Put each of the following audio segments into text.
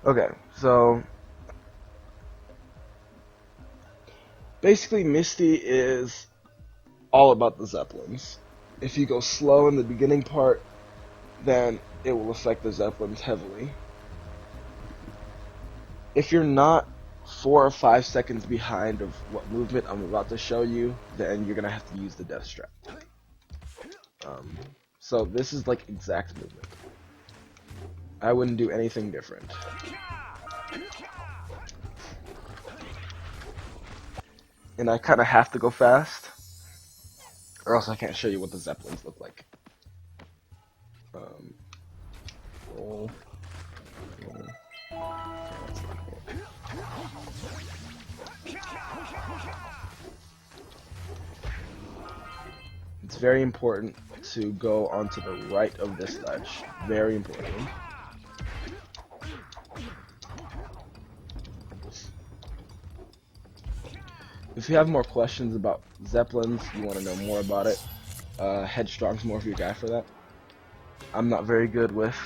Okay, so basically Misty is all about the Zeppelins. If you go slow in the beginning part, then it will affect the Zeppelins heavily. If you're not 4 or 5 seconds behind of what movement I'm about to show you, then you're gonna have to use the death strap. So this is like exact movement. I wouldn't do anything different. And I kind of have to go fast, or else I can't show you what the Zeppelins look like. Roll. Okay, that's not cool. It's very important to go onto the right of this ledge. Very important. If you have more questions about Zeppelins, you want to know more about it, Headstrong's more of your guy for that. I'm not very good with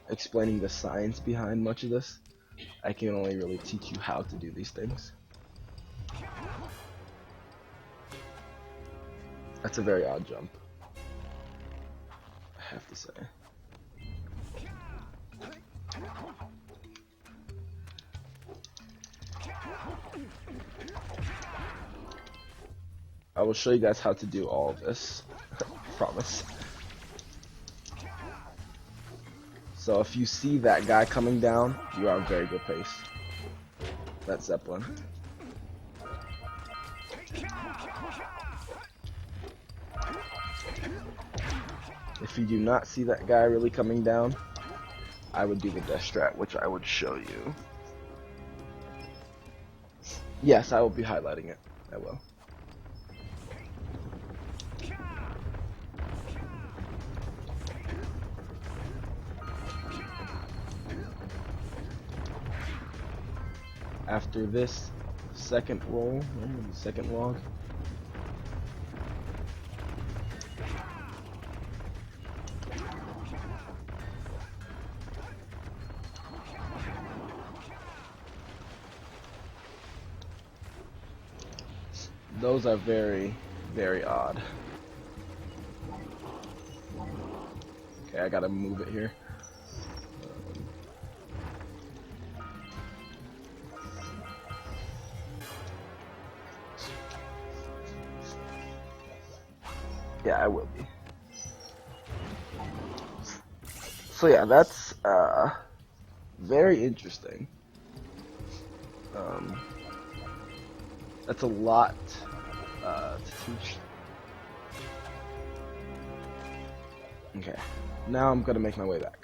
explaining the science behind much of this. I can only really teach you how to do these things. That's a very odd jump, I have to say. I will show you guys how to do all of this. Promise. So if you see that guy coming down, you are on very good pace. That's Zeppelin. If you do not see that guy really coming down, I would do the death strat, which I would show you. Yes, I will be highlighting it. I will. After this second roll, the second log, those are very, very odd. Okay, I gotta move it here. Yeah, I will be. So yeah, that's very interesting. That's a lot to teach. Okay, now I'm gonna make my way back.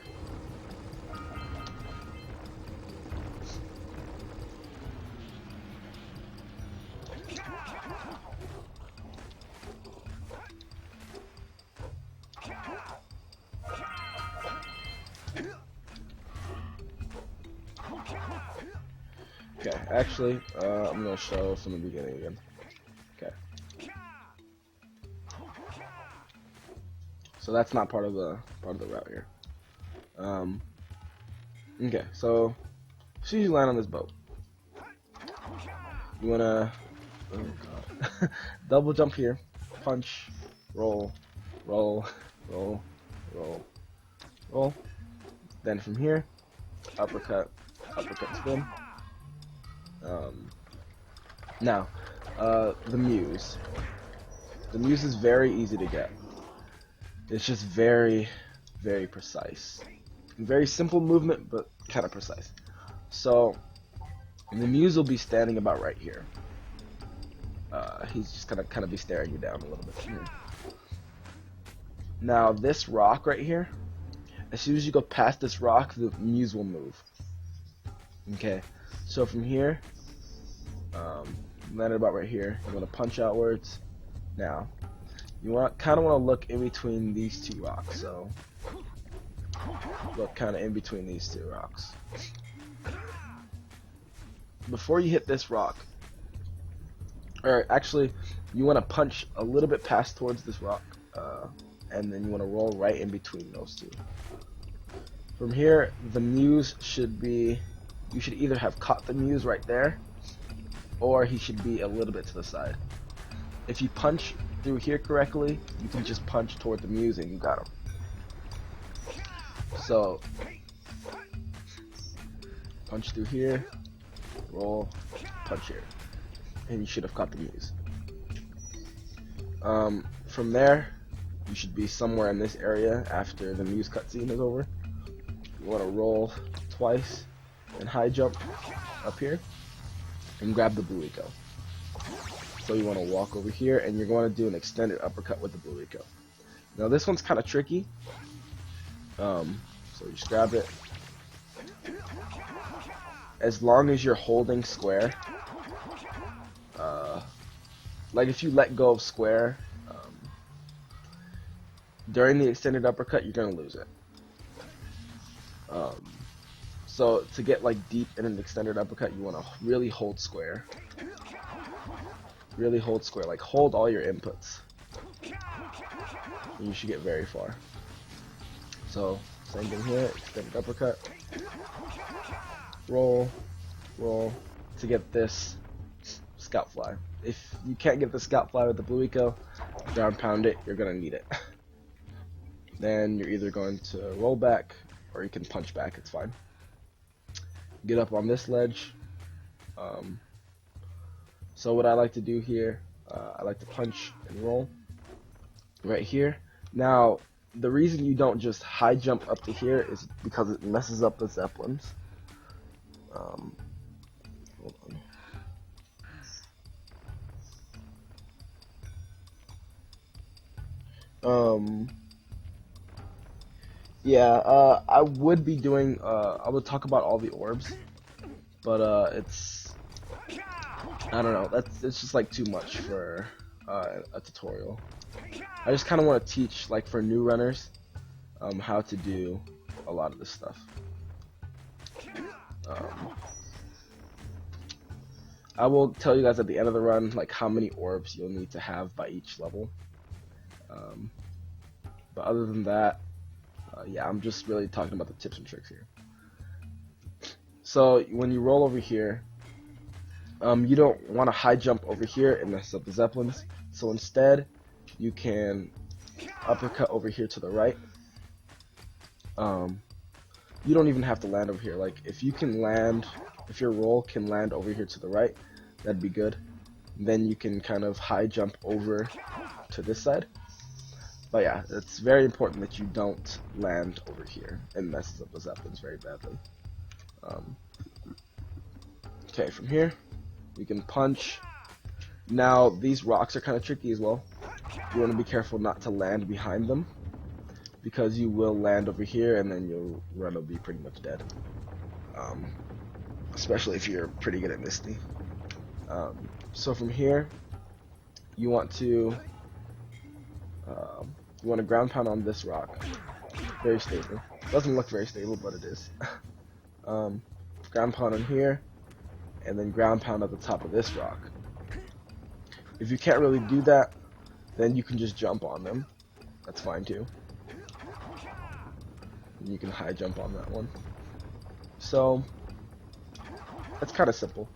Okay, actually, I'm gonna show from the beginning again. Okay. So that's not part of the route here. Okay, so as soon as you land on this boat, you wanna double jump here, punch, roll, roll, roll, roll, roll. Then from here, uppercut, uppercut spin. Now, the Muse. The Muse is very easy to get. It's just very, very precise. Very simple movement, but kind of precise. So, the Muse will be standing about right here. He's just gonna kind of be staring you down a little bit here. Now, this rock right here, as soon as you go past this rock, the Muse will move. Okay, so from here, landed about right here. You want to punch outwards. Now, you kind of want to look in between these two rocks. So, look kind of in between these two rocks. Before you hit this rock, or actually, you want to punch a little bit past towards this rock, and then you want to roll right in between those two. From here, the Muse should be, you should either have caught the Muse right there, or he should be a little bit to the side. If you punch through here correctly, you can just punch toward the Muse and you got him. So, punch through here, roll, punch here, and you should have caught the Muse. From there, you should be somewhere in this area after the Muse cutscene is over. You want to roll twice and high jump up here and grab the Burrito. So you want to walk over here and you're going to do an extended uppercut with the Burrito. Now this one's kind of tricky. So you just grab it. As long as you're holding square, like if you let go of square during the extended uppercut, you're gonna lose it. So to get like deep in an extended uppercut, you want to really hold square. Really hold square, like hold all your inputs. And you should get very far. So same thing here, extended uppercut. Roll, roll to get this scout fly. If you can't get the scout fly with the Burrito, ground pound it, you're gonna need it. Then you're either going to roll back or you can punch back, it's fine. Get up on this ledge. So what I like to do here, I like to punch and roll right here. Now, the reason you don't just high jump up to here is because it messes up the Zeppelins. Hold on. Yeah, I would be doing, I would talk about all the orbs, but it's, I don't know, it's just like too much for a tutorial. I just kind of want to teach, like for new runners, how to do a lot of this stuff. I will tell you guys at the end of the run, like how many orbs you'll need to have by each level. But other than that, yeah, I'm just really talking about the tips and tricks here. So when you roll over here, you don't want to high jump over here and mess up the Zeppelins. So instead, you can uppercut over here to the right. You don't even have to land over here. Like if you can land, if your roll can land over here to the right, that'd be good. Then you can kind of high jump over to this side. But yeah, it's very important that you don't land over here and messes up the Zeppelins very badly. Okay, from here, we can punch. Now, these rocks are kind of tricky as well. You want to be careful not to land behind them, because you will land over here and then your run will be pretty much dead. Especially if you're pretty good at Misty. So from here, you want to ground pound on this rock. Very stable. Doesn't look very stable, but it is. Ground pound on here, and then ground pound at the top of this rock. If you can't really do that, then you can just jump on them. That's fine too. And you can high jump on that one. So that's kind of simple.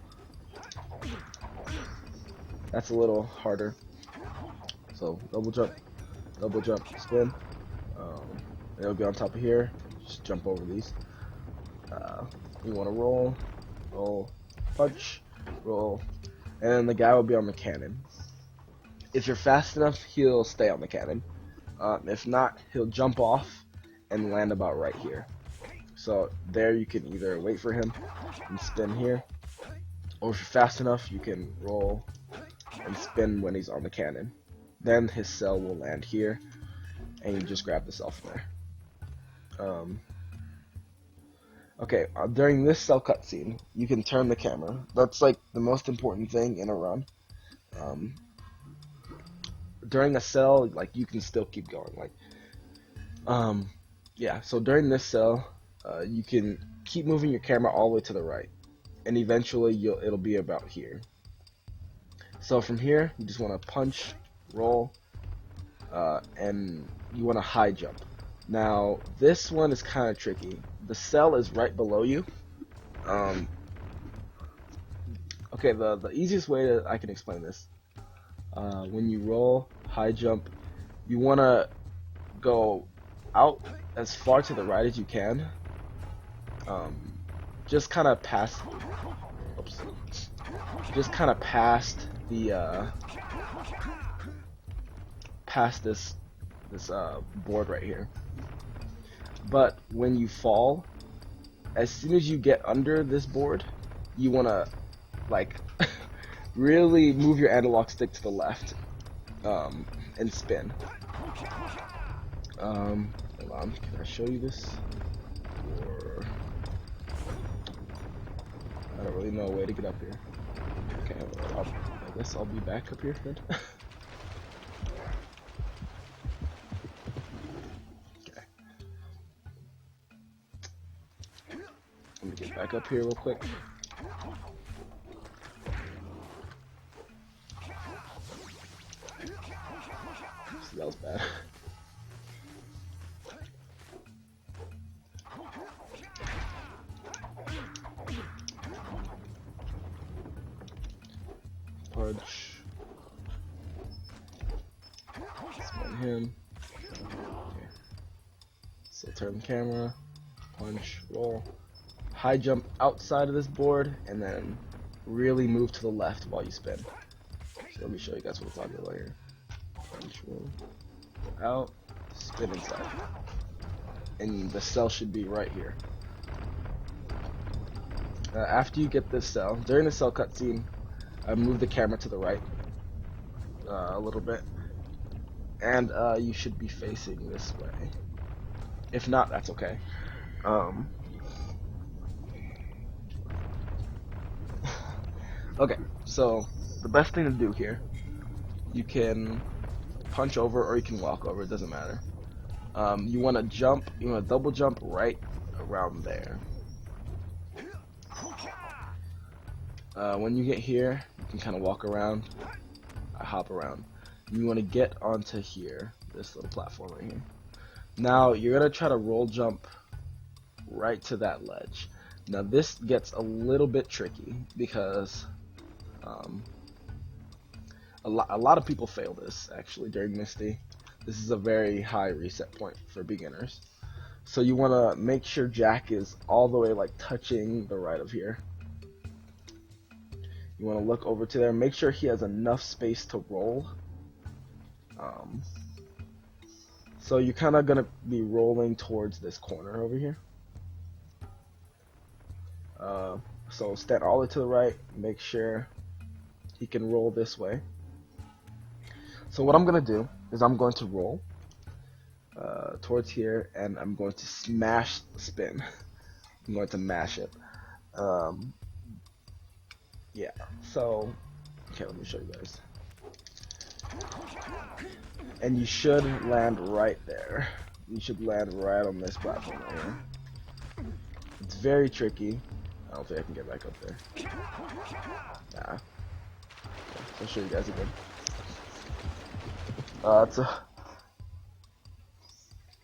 That's a little harder. So double jump, spin. It'll be on top of here. Just jump over these. You want to roll, punch, roll, and then the guy will be on the cannon. If you're fast enough, he'll stay on the cannon. If not, he'll jump off and land about right here. So there you can either wait for him and spin here, or if you're fast enough, you can roll and spin when he's on the cannon. Then his cell will land here, and you just grab the cell from there. Okay, during this cell cutscene, you can turn the camera. That's like the most important thing in a run. During a cell, like you can still keep going. Like, yeah. So during this cell, you can keep moving your camera all the way to the right, and eventually it'll be about here. So from here, you just want to punch, roll, and you want to high jump. Now, this one is kind of tricky. The cell is right below you. Okay, the easiest way that I can explain this. When you roll high jump, you want to go out as far to the right as you can. Just kind of past. Oops. Just kind of past the past this board right here. But when you fall, as soon as you get under this board, you want to like really move your analog stick to the left and spin. Hold on, can I show you this? Or I don't really know a way to get up here. Okay, I guess I'll be back up here then. Okay. Let me get back up here real quick. So that was bad. Punch. Spin him. Okay. So turn the camera. Punch. Roll. High jump outside of this board and then really move to the left while you spin. So let me show you guys what I'm talking about here. Punch. Roll. Out. Spin inside. And the cell should be right here. After you get this cell, during the cell cutscene, I move the camera to the right a little bit, and you should be facing this way. If not, that's okay. Okay, so the best thing to do here, you can punch over or you can walk over, it doesn't matter. You want to jump, you want to double jump right around there. When you get here, you can kind of walk around, hop around. You want to get onto here, this little platform right here. Now you're gonna try to roll jump right to that ledge. Now this gets a little bit tricky because a lot of people fail this actually during Misty. This is a very high reset point for beginners. So you want to make sure Jack is all the way like touching the right of here. You want to look over to there, make sure he has enough space to roll. So you're kind of going to be rolling towards this corner over here. So stand all the way to the right, make sure he can roll this way. So what I'm going to do is I'm going to roll towards here and I'm going to smash the spin. I'm going to mash it. Yeah, so, okay, let me show you guys. And you should land right there. You should land right on this platform right here. It's very tricky. I don't think I can get back up there. Nah. Okay, I'll show you guys again.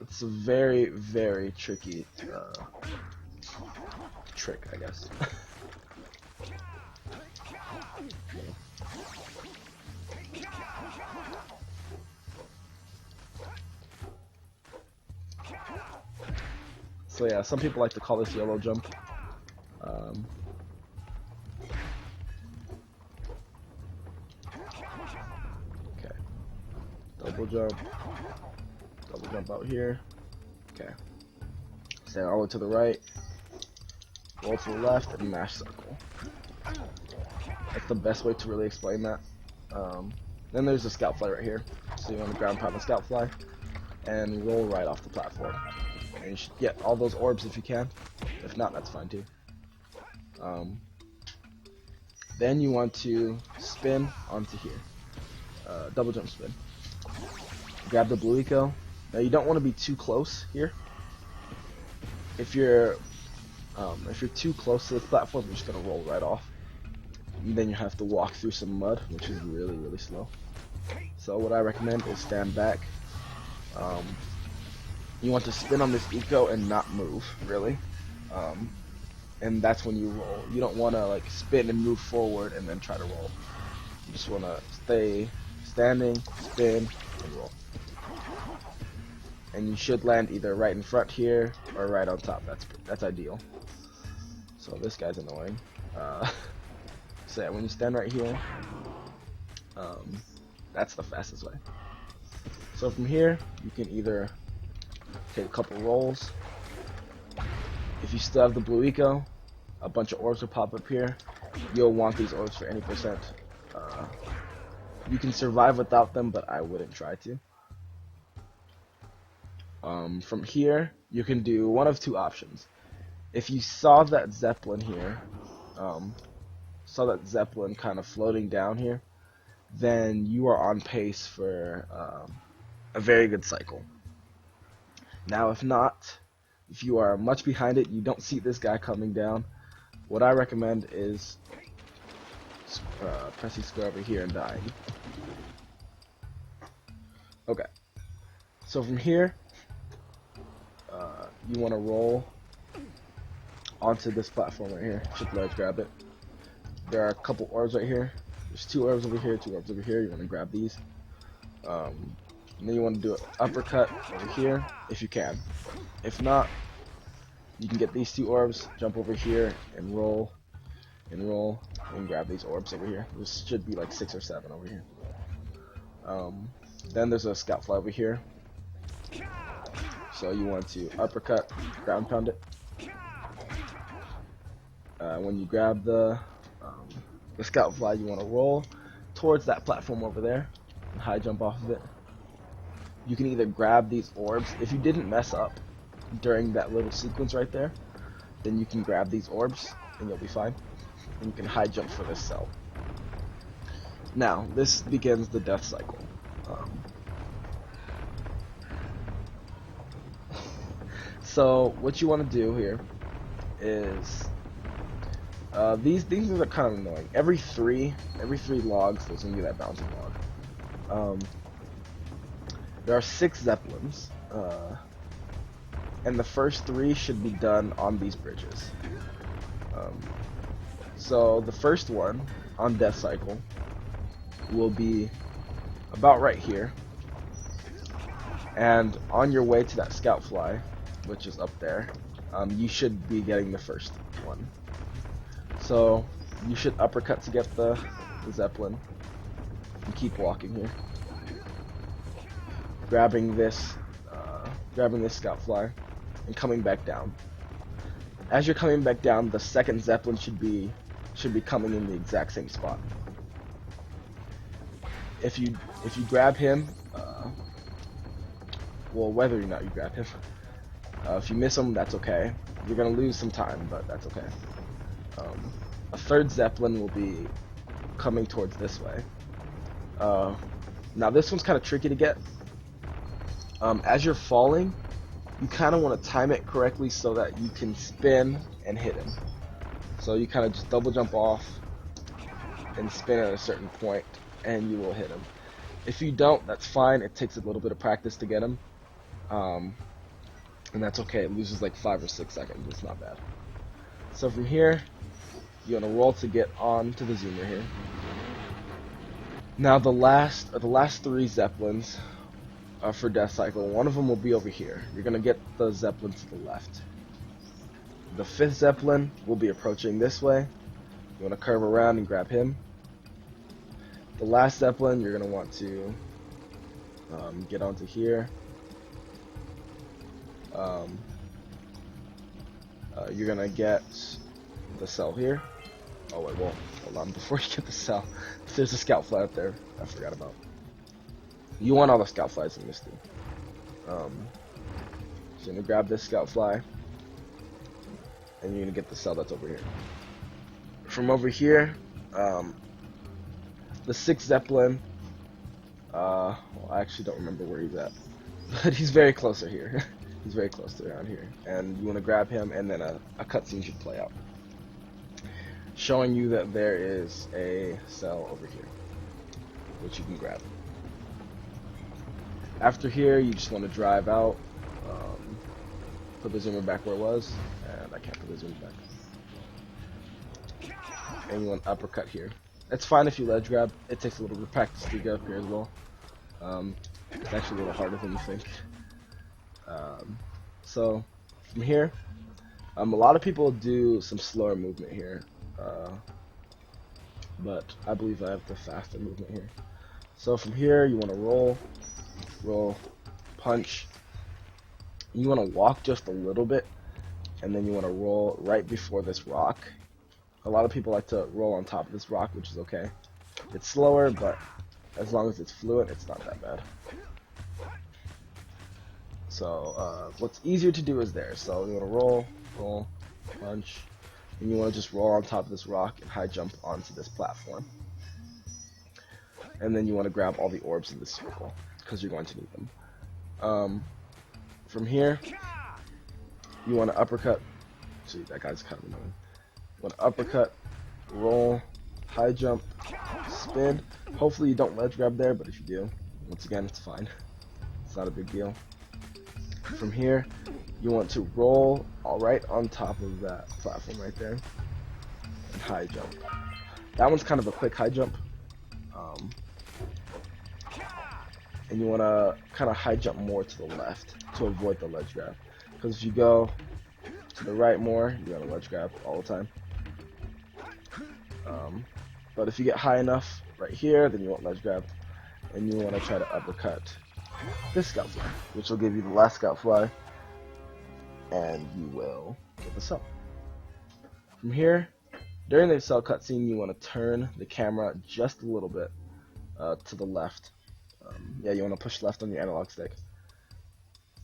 It's a very, very tricky trick, I guess. So yeah, some people like to call this yellow jump. Okay. Double jump out here. Okay. Stand all the way to the right. Roll to the left and mash circle. That's the best way to really explain that. Then there's a scout fly right here. So you want to ground pound the scout fly and roll right off the platform. And you should get all those orbs if you can. If not, that's fine too. Then you want to spin onto here. Double jump spin. Grab the blue eco. Now you don't want to be too close here. If you're too close to the platform, you're just gonna roll right off. And then you have to walk through some mud, which is really, really slow. So what I recommend is stand back. You want to spin on this eco and not move, really. And that's when you roll. You don't want to like spin and move forward and then try to roll. You just want to stay standing, spin, and roll. And you should land either right in front here or right on top. That's ideal. So this guy's annoying. So yeah, when you stand right here, that's the fastest way. So from here, you can either take a couple rolls. If you still have the blue eco, a bunch of orbs will pop up here. You'll want these orbs for any percent. You can survive without them, but I wouldn't try to. From here, you can do one of two options. If you saw that Zeppelin here, saw that Zeppelin kind of floating down here, then you are on pace for a very good cycle. Now, if not, if you are much behind it, you don't see this guy coming down, what I recommend is pressing square over here and dying. Okay, so from here, you want to roll onto this platform right here. Shift large, grab it. There are a couple orbs right here. There's 2 orbs over here, 2 orbs over here. You want to grab these. And then you want to do an uppercut over here, if you can. If not, you can get these 2 orbs, jump over here, and roll, and grab these orbs over here. There should be like 6 or 7 over here. Then there's a scout fly over here. So you want to uppercut, ground pound it. When you grab the scout fly, you want to roll towards that platform over there and high jump off of it. You can either grab these orbs. If you didn't mess up during that little sequence right there, then you can grab these orbs and you'll be fine. And you can high jump for this cell. Now, this begins the death cycle. So what you want to do here is these are kind of annoying. Every three logs, there's gonna be that bouncing log. There are 6 Zeppelins, and the first 3 should be done on these bridges. So the first one on death cycle will be about right here, and on your way to that scout fly, which is up there, you should be getting the first one. So you should uppercut to get the Zeppelin and keep walking here, grabbing this scout fly and coming back down. As you're coming back down, the second Zeppelin should be coming in the exact same spot. If you grab him, well, whether or not you grab him, if you miss him, that's okay. You're gonna lose some time, but that's okay. A third Zeppelin will be coming towards this way. Now this one's kind of tricky to get. As you're falling, you kind of want to time it correctly so that you can spin and hit him. So you kind of just double jump off and spin at a certain point, and you will hit him. If you don't, that's fine. It takes a little bit of practice to get him, and that's okay. It loses like 5 or 6 seconds. It's not bad. So from here, you're gonna roll to get on to the zoomer here. Now the last 3 Zeppelins for death cycle. One of them will be over here. You're gonna get the Zeppelin to the left. The 5th Zeppelin will be approaching this way. You want to curve around and grab him. The last Zeppelin, you're gonna want to get onto here. You're gonna get the cell here. Oh wait, well, hold on. Before you get the cell, there's a scout fly up there. I forgot about. You want all the scout flies in Misty. So you're gonna grab this scout fly, and you're gonna get the cell that's over here. From over here, the 6th Zeppelin. Well, I actually don't remember where he's at, but he's very close to here. He's very close to around here, and you want to grab him, and then a cutscene should play out, showing you that there is a cell over here, which you can grab. After here, you just want to drive out, Put the zoomer back where it was, and I can't put the zoomer back. And you want to uppercut here. It's fine if you ledge grab. It takes a little bit of practice to get up here as well. It's actually a little harder than you think. So from here, a lot of people do some slower movement here, but I believe I have the faster movement here. So from here, you want to roll, punch. You want to walk just a little bit, and then you want to roll right before this rock. A lot of people like to roll on top of this rock, which is okay. It's slower, but as long as it's fluent, it's not that bad. So what's easier to do is there. So you want to roll, punch, and you want to just roll on top of this rock and high jump onto this platform. And then you want to grab all the orbs in this circle, because you're going to need them. From here, you want to uppercut. See, that guy's kind of annoying. You want to uppercut, roll, high jump, spin. Hopefully you don't ledge grab there, but if you do, once again, it's fine. It's not a big deal. From here, you want to roll right on top of that platform right there and high jump. That one's kind of a quick high jump. And you want to kind of high jump more to the left to avoid the ledge grab. Because if you go to the right more, you're going to ledge grab all the time. But if you get high enough right here, then you won't ledge grab. And you want to try to uppercut this scout fly, which will give you the last scout fly. And you will get the cell. From here, during the cell cutscene, you want to turn the camera just a little bit to the left. Yeah, you want to push left on your analog stick.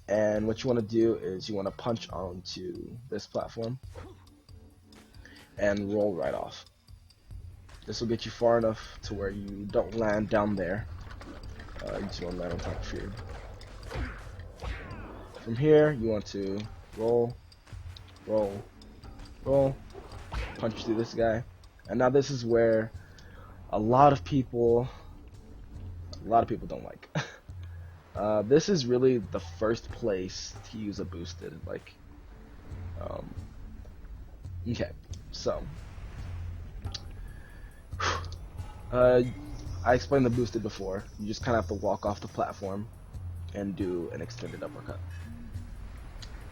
And what you want to do is you want to punch onto this platform and roll right off. This will get you far enough to where you don't land down there. You just want to land on top of here. From here, you want to roll, punch through this guy. And now this is where a lot of people don't like. This is really the first place to use a boosted, like, okay, so, I explained the boosted before. You just kind of have to walk off the platform and do an extended uppercut.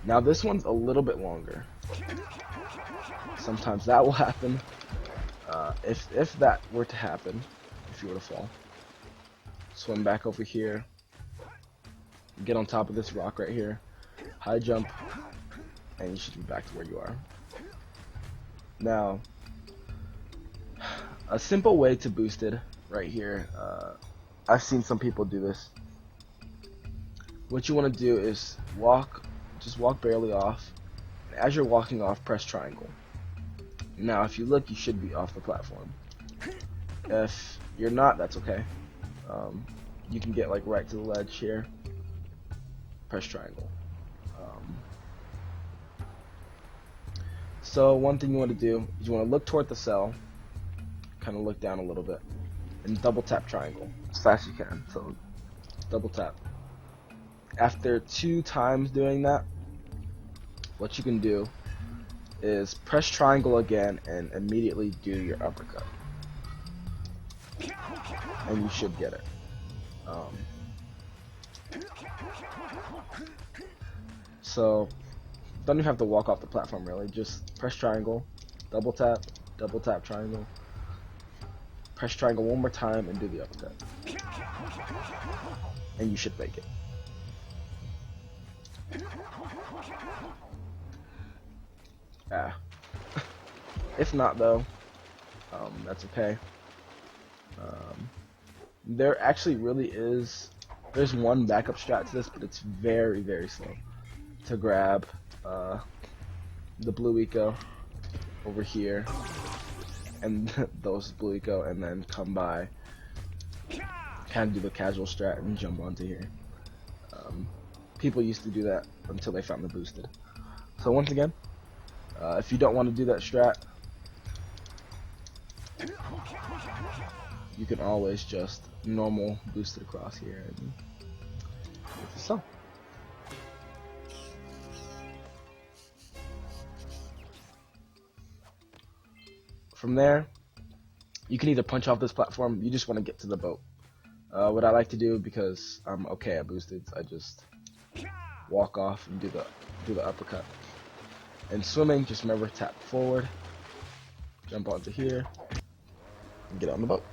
Now this one's a little bit longer. Sometimes that will happen. If that were to happen, if you were to fall, swim back over here, get on top of this rock right here, high jump, and you should be back to where you are. Now, a simple way to boost it right here, I've seen some people do this. What you want to do is just walk barely off. As you're walking off, press triangle. Now, if you look, you should be off the platform. If you're not, that's okay. You can get like right to the ledge here. Press triangle. So one thing you want to do is you want to look toward the cell, kind of look down a little bit, and double tap triangle as fast as you can. So double tap. After 2 times doing that, what you can do is press triangle again and immediately do your uppercut, and you should get it. So don't even have to walk off the platform really. Just press triangle, double tap triangle, press triangle one more time and do the uppercut, and you should make it. If not though, that's okay. There actually really is, there's one backup strat to this, but it's very, very slow. To grab the blue eco over here, and those blue eco, and then come by, kind of do the casual strat and jump onto here. People used to do that until they found the boosted. So once again, if you don't want to do that strat, you can always just normal boost it across here and so. From there, you can either punch off this platform. You just want to get to the boat. What I like to do, because I'm okay at boosted, I just walk off and do the uppercut. And swimming, just remember, tap forward, jump onto here, and get on the boat.